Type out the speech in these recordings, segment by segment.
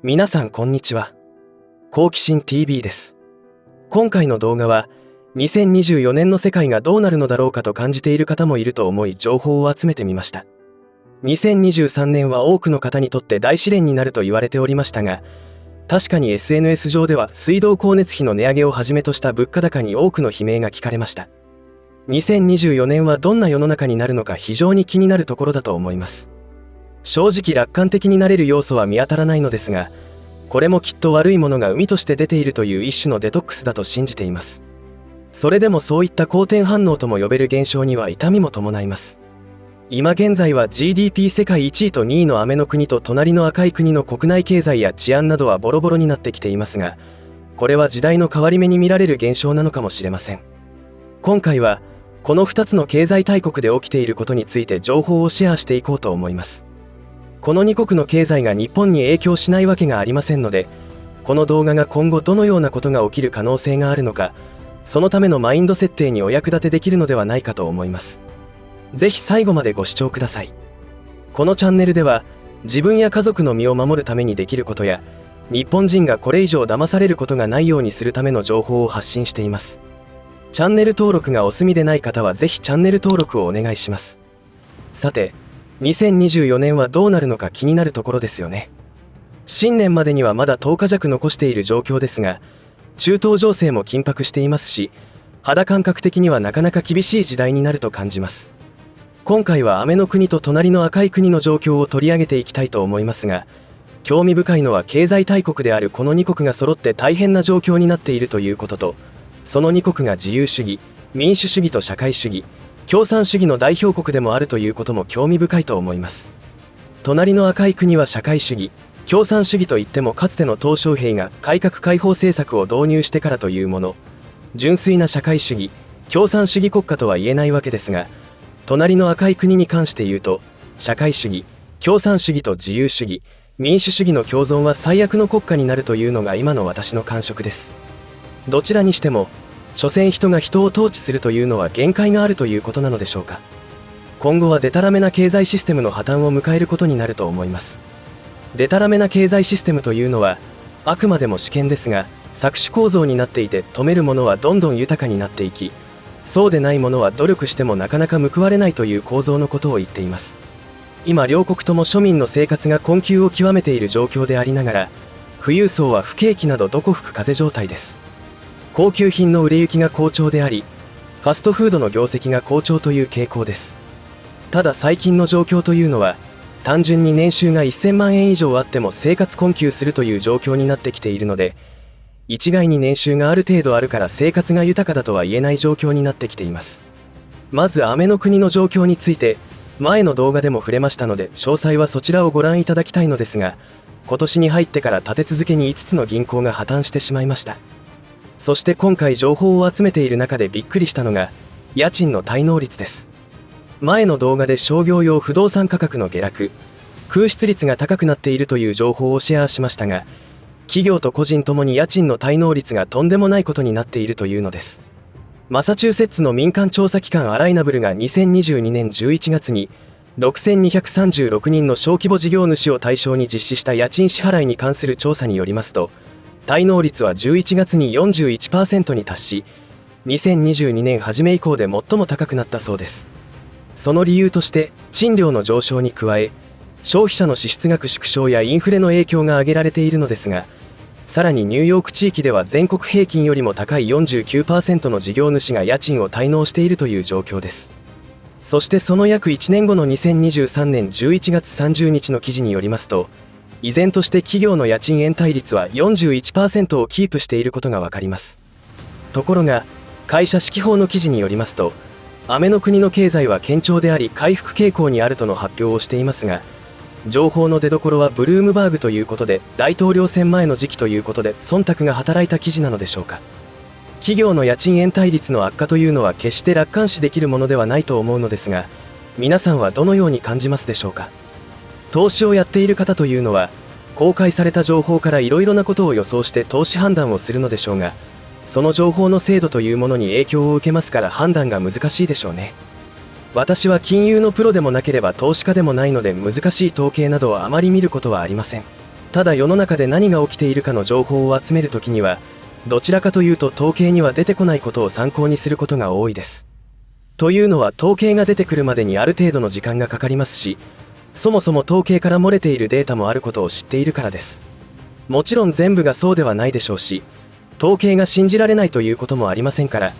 皆さんこんにちは。好奇心 TV です。今回の動画は2024年の世界がどうなるのだろうかと感じている方もいると思い情報を集めてみました。2023年は多くの方にとって大試練になると言われておりましたが、確かに SNS 上では水道光熱費の値上げをはじめとした物価高に多くの悲鳴が聞かれました。2024年はどんな世の中になるのか非常に気になるところだと思います。正直楽観的になれる要素は見当たらないのですが、これもきっと悪いものが海として出ているという一種のデトックスだと信じています。それでもそういった好転反応とも呼べる現象には痛みも伴います。今現在は GDP 世界1位と2位の雨の国と隣の赤い国の国内経済や治安などはボロボロになってきていますが、これは時代の変わり目に見られる現象なのかもしれません。今回はこの2つの経済大国で起きていることについて情報をシェアしていこうと思います。この2国の経済が日本に影響しないわけがありませんので、この動画が今後どのようなことが起きる可能性があるのか、そのためのマインド設定にお役立てできるのではないかと思います。ぜひ最後までご視聴ください。このチャンネルでは自分や家族の身を守るためにできることや、日本人がこれ以上騙されることがないようにするための情報を発信しています。チャンネル登録がお済みでない方はぜひチャンネル登録をお願いします。さて、2024年はどうなるのか気になるところですよね。新年までにはまだ10日弱残している状況ですが、中東情勢も緊迫していますし、肌感覚的にはなかなか厳しい時代になると感じます。今回は雨の国と隣の赤い国の状況を取り上げていきたいと思いますが、興味深いのは経済大国であるこの2国が揃って大変な状況になっているということと、その2国が自由主義、民主主義と社会主義、共産主義の代表国でもあるということも興味深いと思います。隣の赤い国は社会主義、共産主義といってもかつての鄧小平が改革開放政策を導入してからというもの、純粋な社会主義、共産主義国家とは言えないわけですが、隣の赤い国に関して言うと、社会主義、共産主義と自由主義、民主主義の共存は最悪の国家になるというのが今の私の感触です。どちらにしても、所詮人が人を統治するというのは限界があるということなのでしょうか。今後はデタラメな経済システムの破綻を迎えることになると思います。デタラメな経済システムというのはあくまでも試験ですが、搾取構造になっていて、止めるものはどんどん豊かになっていき、そうでないものは努力してもなかなか報われないという構造のことを言っています。今両国とも庶民の生活が困窮を極めている状況でありながら、富裕層は不景気などどこ吹く風状態です。高級品の売れ行きが好調であり、ファストフードの業績が好調という傾向です。ただ最近の状況というのは、単純に年収が1000万円以上あっても生活困窮するという状況になってきているので、一概に年収がある程度あるから生活が豊かだとは言えない状況になってきています。まず雨の国の状況について、前の動画でも触れましたので詳細はそちらをご覧いただきたいのですが、今年に入ってから立て続けに5つの銀行が破綻してしまいました。そして今回情報を集めている中でびっくりしたのが家賃の滞納率です。前の動画で商業用不動産価格の下落、空室率が高くなっているという情報をシェアしましたが、企業と個人ともに家賃の滞納率がとんでもないことになっているというのです。マサチューセッツの民間調査機関アライナブルが2022年11月に6236人の小規模事業主を対象に実施した家賃支払いに関する調査によりますと、滞納率は11月に 41% に達し、2022年初め以降で最も高くなったそうです。その理由として賃料の上昇に加え、消費者の支出額縮小やインフレの影響が挙げられているのですが、さらにニューヨーク地域では全国平均よりも高い 49% の事業主が家賃を滞納しているという状況です。そしてその約1年後の2023年11月30日の記事によりますと、依然として企業の家賃延滞率は 41% をキープしていることがわかります。ところが会社指揮法の記事によりますと、雨の国の経済は堅調であり回復傾向にあるとの発表をしていますが、情報の出所はブルームバーグということで、大統領選前の時期ということで忖度が働いた記事なのでしょうか。企業の家賃延滞率の悪化というのは決して楽観視できるものではないと思うのですが、皆さんはどのように感じますでしょうか。投資をやっている方というのは公開された情報からいろいろなことを予想して投資判断をするのでしょうが、その情報の精度というものに影響を受けますから判断が難しいでしょうね。私は金融のプロでもなければ投資家でもないので難しい統計などはあまり見ることはありません。ただ世の中で何が起きているかの情報を集めるときには、どちらかというと統計には出てこないことを参考にすることが多いです。というのは統計が出てくるまでにある程度の時間がかかりますし、そもそも統計から漏れているデータもあることを知っているからです。もちろん全部がそうではないでしょうし、統計が信じられないということもありませんから、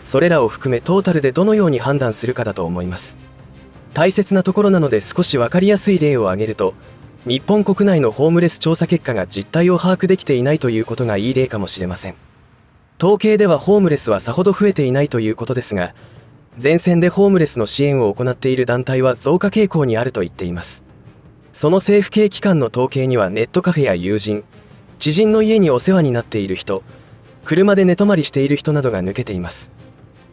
それらを含めトータルでどのように判断するかだと思います。大切なところなので少し分かりやすい例を挙げると、日本国内のホームレス調査結果が実態を把握できていないということがいい例かもしれません。統計ではホームレスはさほど増えていないということですが、前線でホームレスの支援を行っている団体は増加傾向にあると言っています。その政府系機関の統計にはネットカフェや友人、知人の家にお世話になっている人、車で寝泊まりしている人などが抜けています。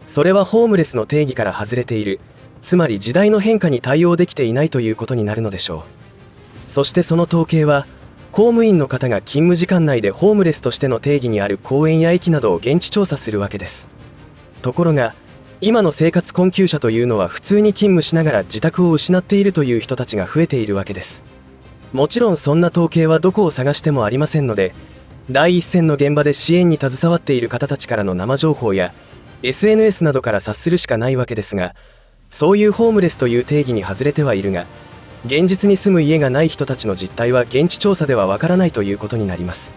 それはホームレスの定義から外れている、つまり時代の変化に対応できていないということになるのでしょう。そしてその統計は、公務員の方が勤務時間内でホームレスとしての定義にある公園や駅などを現地調査するわけです。ところが、今の生活困窮者というのは普通に勤務しながら自宅を失っているという人たちが増えているわけです。もちろんそんな統計はどこを探してもありませんので、第一線の現場で支援に携わっている方たちからの生情報や SNS などから察するしかないわけですが、そういうホームレスという定義に外れてはいるが、現実に住む家がない人たちの実態は現地調査ではわからないということになります。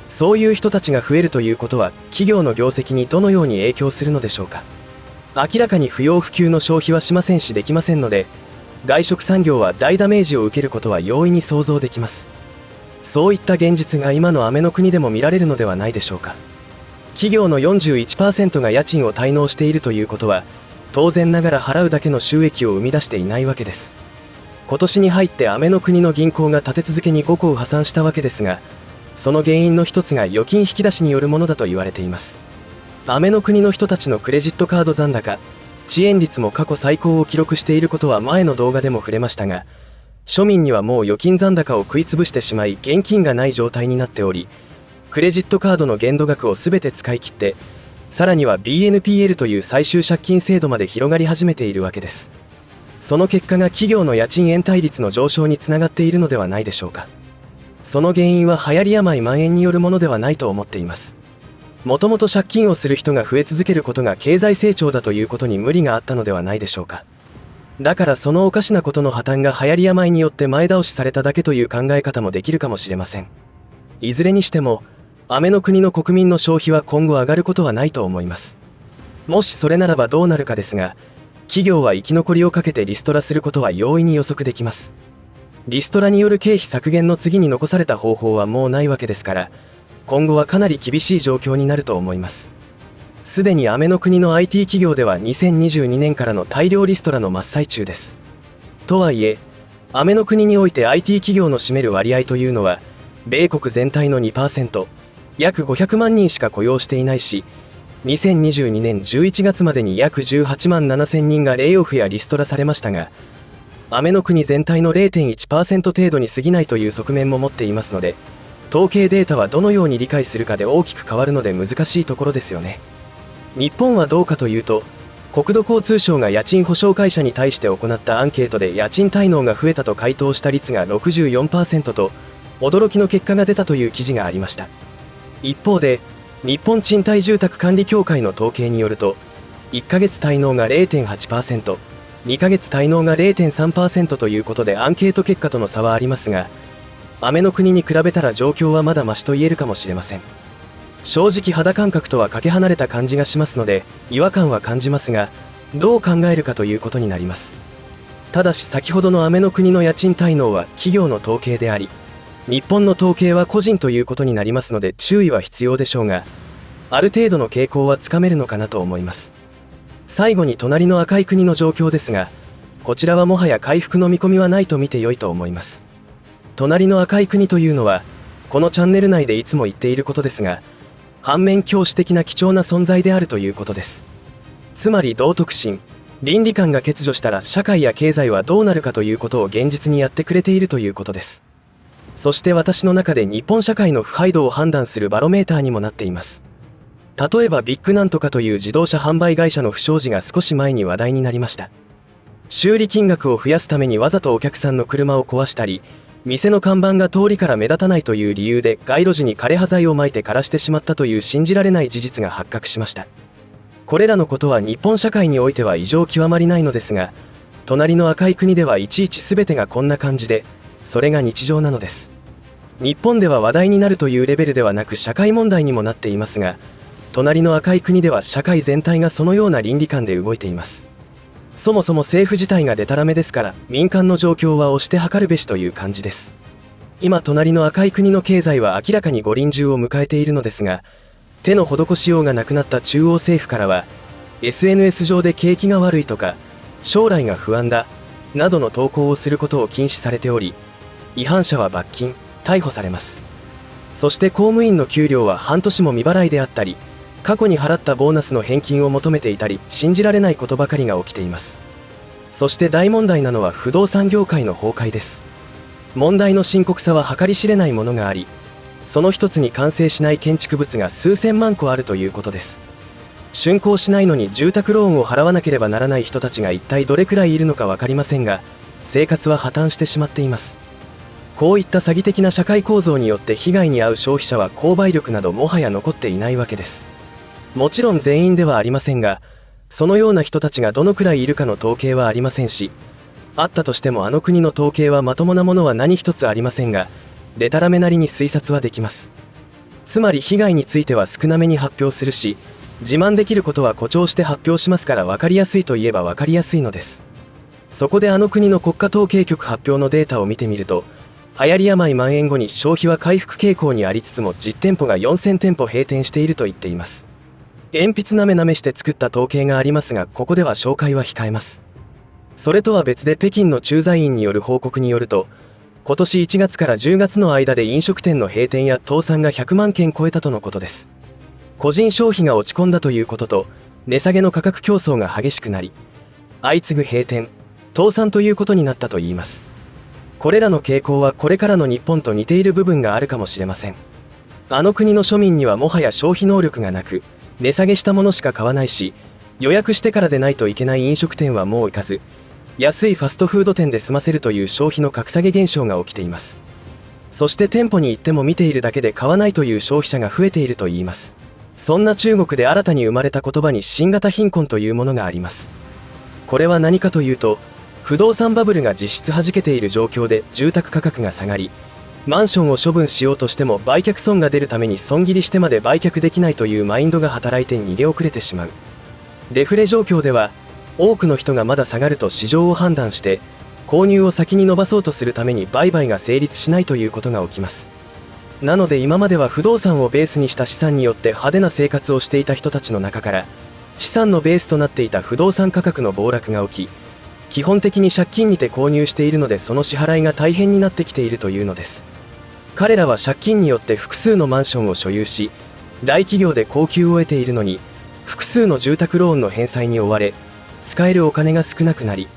そういう人たちが増えるということは企業の業績にどのように影響するのでしょうか。明らかに不要不急の消費はしませんしできませんので、外食産業は大ダメージを受けることは容易に想像できます。そういった現実が今の雨の国でも見られるのではないでしょうか。企業の 41% が家賃を滞納しているということは、当然ながら払うだけの収益を生み出していないわけです。今年に入って雨の国の銀行が立て続けに5個を破産したわけですが、その原因の一つが預金引き出しによるものだと言われています。雨の国の人たちのクレジットカード残高、遅延率も過去最高を記録していることは前の動画でも触れましたが、庶民にはもう預金残高を食い潰してしまい現金がない状態になっており、クレジットカードの限度額を全て使い切って、さらには BNPL という最終借金制度まで広がり始めているわけです。その結果が企業の家賃延滞率の上昇につながっているのではないでしょうか。その原因は流行り病蔓延によるものではないと思っています。もともと借金をする人が増え続けることが経済成長だということに無理があったのではないでしょうか。だからそのおかしなことの破綻が流行り病によって前倒しされただけという考え方もできるかもしれません。いずれにしても、雨の国の国民の消費は今後上がることはないと思います。もしそれならばどうなるかですが、企業は生き残りをかけてリストラすることは容易に予測できます。リストラによる経費削減の次に残された方法はもうないわけですから、今後はかなり厳しい状況になると思います。すでに雨の国の IT 企業では2022年からの大量リストラの真っ最中です。とはいえ、雨の国において IT 企業の占める割合というのは、米国全体の 2%、約500万人しか雇用していないし、2022年11月までに約18万7000人がレイオフやリストラされましたが、雨の国全体の 0.1% 程度に過ぎないという側面も持っていますので、統計データはどのように理解するかで大きく変わるので難しいところですよね。日本はどうかというと、国土交通省が家賃保証会社に対して行ったアンケートで家賃滞納が増えたと回答した率が 64% と驚きの結果が出たという記事がありました。一方で、日本賃貸住宅管理協会の統計によると、1ヶ月滞納が 0.8%、2ヶ月滞納が 0.3% ということでアンケート結果との差はありますが、雨の国に比べたら状況はまだマシと言えるかもしれません。正直肌感覚とはかけ離れた感じがしますので、違和感は感じますが、どう考えるかということになります。ただし先ほどの雨の国の家賃滞納は企業の統計であり、日本の統計は個人ということになりますので注意は必要でしょうが、ある程度の傾向はつかめるのかなと思います。最後に隣の赤い国の状況ですが、こちらはもはや回復の見込みはないと見て良いと思います。隣の赤い国というのは、このチャンネル内でいつも言っていることですが、反面教師的な貴重な存在であるということです。つまり道徳心、倫理観が欠如したら社会や経済はどうなるかということを現実にやってくれているということです。そして私の中で日本社会の腐敗度を判断するバロメーターにもなっています。例えばビッグなんとかという自動車販売会社の不祥事が少し前に話題になりました。修理金額を増やすためにわざとお客さんの車を壊したり、店の看板が通りから目立たないという理由で街路樹に枯葉剤をまいて枯らしてしまったという信じられない事実が発覚しました。これらのことは日本社会においては異常極まりないのですが、隣の赤い国ではいちいち全てがこんな感じで、それが日常なのです。日本では話題になるというレベルではなく社会問題にもなっていますが、隣の赤い国では社会全体がそのような倫理観で動いています。そもそも政府自体がデタラメですから、民間の状況は押して測るべしという感じです。今隣の赤い国の経済は明らかに五輪中を迎えているのですが、手の施しようがなくなった中央政府からは SNS 上で景気が悪いとか将来が不安だなどの投稿をすることを禁止されており、違反者は罰金、逮捕されます。そして公務員の給料は半年も未払いであったり、過去に払ったボーナスの返金を求めていたり、信じられないことばかりが起きています。そして大問題なのは不動産業界の崩壊です。問題の深刻さは計り知れないものがあり、その一つに完成しない建築物が数千万個あるということです。竣工しないのに住宅ローンを払わなければならない人たちが一体どれくらいいるのか分かりませんが、生活は破綻してしまっています。こういった詐欺的な社会構造によって被害に遭う消費者は購買力などもはや残っていないわけです。もちろん全員ではありませんが、そのような人たちがどのくらいいるかの統計はありませんし、あったとしてもあの国の統計はまともなものは何一つありませんが、デタラメなりに推察はできます。つまり被害については少なめに発表するし、自慢できることは誇張して発表しますから、分かりやすいといえば分かりやすいのです。そこであの国の国家統計局発表のデータを見てみると、流行り病蔓延後に消費は回復傾向にありつつも実店舗が4000店舗閉店していると言っています。鉛筆なめなめして作った統計がありますが、ここでは紹介は控えます。それとは別で北京の駐在員による報告によると、今年1月から10月の間で飲食店の閉店や倒産が100万件超えたとのことです。個人消費が落ち込んだということと、値下げの価格競争が激しくなり、相次ぐ閉店、倒産ということになったといいます。これらの傾向はこれからの日本と似ている部分があるかもしれません。あの国の庶民にはもはや消費能力がなく、値下げしたものしか買わないし、予約してからでないといけない飲食店はもう行かず、安いファストフード店で済ませるという消費の格下げ現象が起きています。そして店舗に行っても見ているだけで買わないという消費者が増えているといいます。そんな中国で新たに生まれた言葉に新型貧困というものがあります。これは何かというと、不動産バブルが実質弾けている状況で住宅価格が下がり、マンションを処分しようとしても売却損が出るために損切りしてまで売却できないというマインドが働いて逃げ遅れてしまう。デフレ状況では多くの人がまだ下がると市場を判断して購入を先に伸ばそうとするために売買が成立しないということが起きます。なので今までは不動産をベースにした資産によって派手な生活をしていた人たちの中から、資産のベースとなっていた不動産価格の暴落が起き、基本的に借金にて購入しているので、その支払いが大変になってきているというのです。彼らは借金によって複数のマンションを所有し、大企業で高給を得ているのに、複数の住宅ローンの返済に追われ、使えるお金が少なくなり、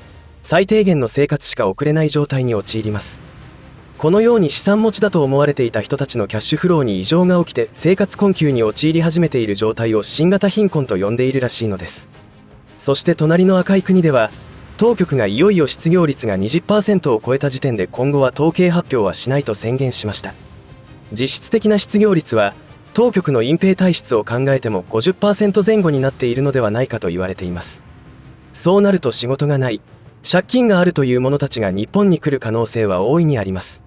最低限の生活しか送れない状態に陥ります。このように資産持ちだと思われていた人たちのキャッシュフローに異常が起きて生活困窮に陥り始めている状態を新型貧困と呼んでいるらしいのです。そして隣の赤い国では、当局がいよいよ失業率が 20% を超えた時点で今後は統計発表はしないと宣言しました。実質的な失業率は当局の隠蔽体質を考えても 50% 前後になっているのではないかと言われています。そうなると仕事がない、借金があるという者たちが日本に来る可能性は大いにあります。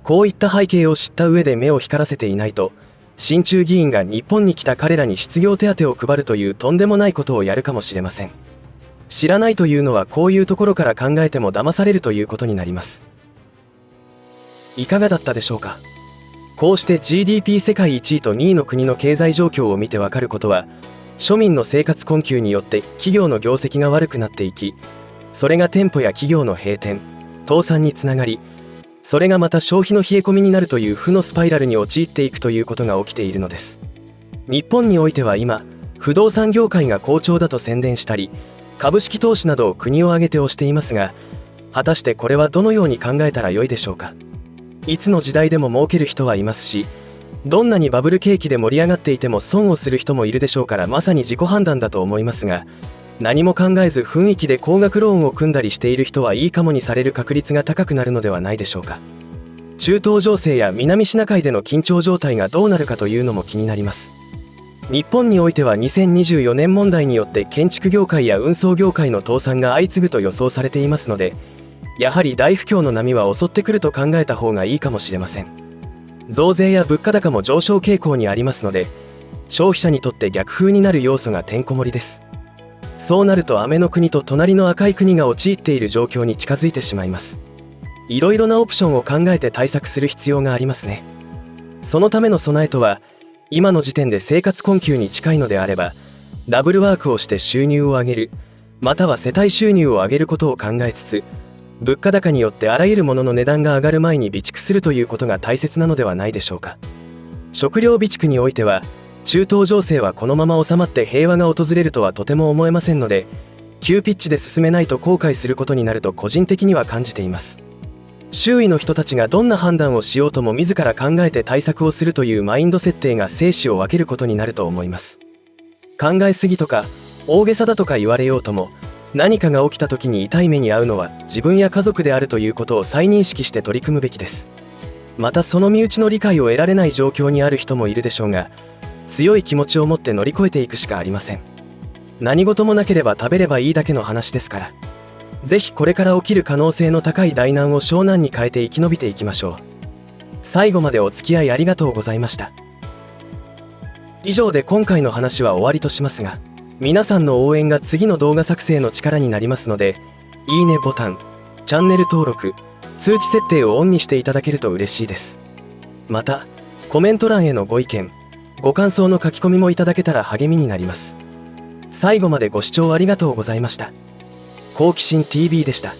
こういった背景を知った上で目を光らせていないと、親中議員が日本に来た彼らに失業手当を配るというとんでもないことをやるかもしれません。知らないというのはこういうところから考えても騙されるということになります。いかがだったでしょうか。こうして GDP 世界1位と2位の国の経済状況を見てわかることは、庶民の生活困窮によって企業の業績が悪くなっていき、それが店舗や企業の閉店、倒産につながり、それがまた消費の冷え込みになるという負のスパイラルに陥っていくということが起きているのです。日本においては今、不動産業界が好調だと宣伝したり、株式投資などを国を挙げて推していますが、果たしてこれはどのように考えたらよいでしょうか。いつの時代でも儲ける人はいますし、どんなにバブル景気で盛り上がっていても損をする人もいるでしょうから、まさに自己判断だと思いますが、何も考えず雰囲気で高額ローンを組んだりしている人はいいかもにされる確率が高くなるのではないでしょうか。中東情勢や南シナ海での緊張状態がどうなるかというのも気になります。日本においては2024年問題によって建築業界や運送業界の倒産が相次ぐと予想されていますので、やはり大不況の波は襲ってくると考えた方がいいかもしれません。増税や物価高も上昇傾向にありますので、消費者にとって逆風になる要素がてんこ盛りです。そうなると雨の国と隣の赤い国が陥っている状況に近づいてしまいます。いろいろなオプションを考えて対策する必要がありますね。そのための備えとは、今の時点で生活困窮に近いのであれば、ダブルワークをして収入を上げる、または世帯収入を上げることを考えつつ、物価高によってあらゆるものの値段が上がる前に備蓄するということが大切なのではないでしょうか。食料備蓄においては、中東情勢はこのまま収まって平和が訪れるとはとても思えませんので、急ピッチで進めないと後悔することになると個人的には感じています。周囲の人たちがどんな判断をしようとも自ら考えて対策をするというマインド設定が生死を分けることになると思います。考えすぎとか大げさだとか言われようとも、何かが起きた時に痛い目に遭うのは自分や家族であるということを再認識して取り組むべきです。またその身内の理解を得られない状況にある人もいるでしょうが、強い気持ちを持って乗り越えていくしかありません。何事もなければ食べればいいだけの話ですから、ぜひこれから起きる可能性の高い大難を小難に変えて生き延びていきましょう。最後までお付き合いありがとうございました。以上で今回の話は終わりとしますが、皆さんの応援が次の動画作成の力になりますので、いいねボタン、チャンネル登録、通知設定をオンにしていただけると嬉しいです。また、コメント欄へのご意見、ご感想の書き込みもいただけたら励みになります。最後までご視聴ありがとうございました。好奇心 TV でした。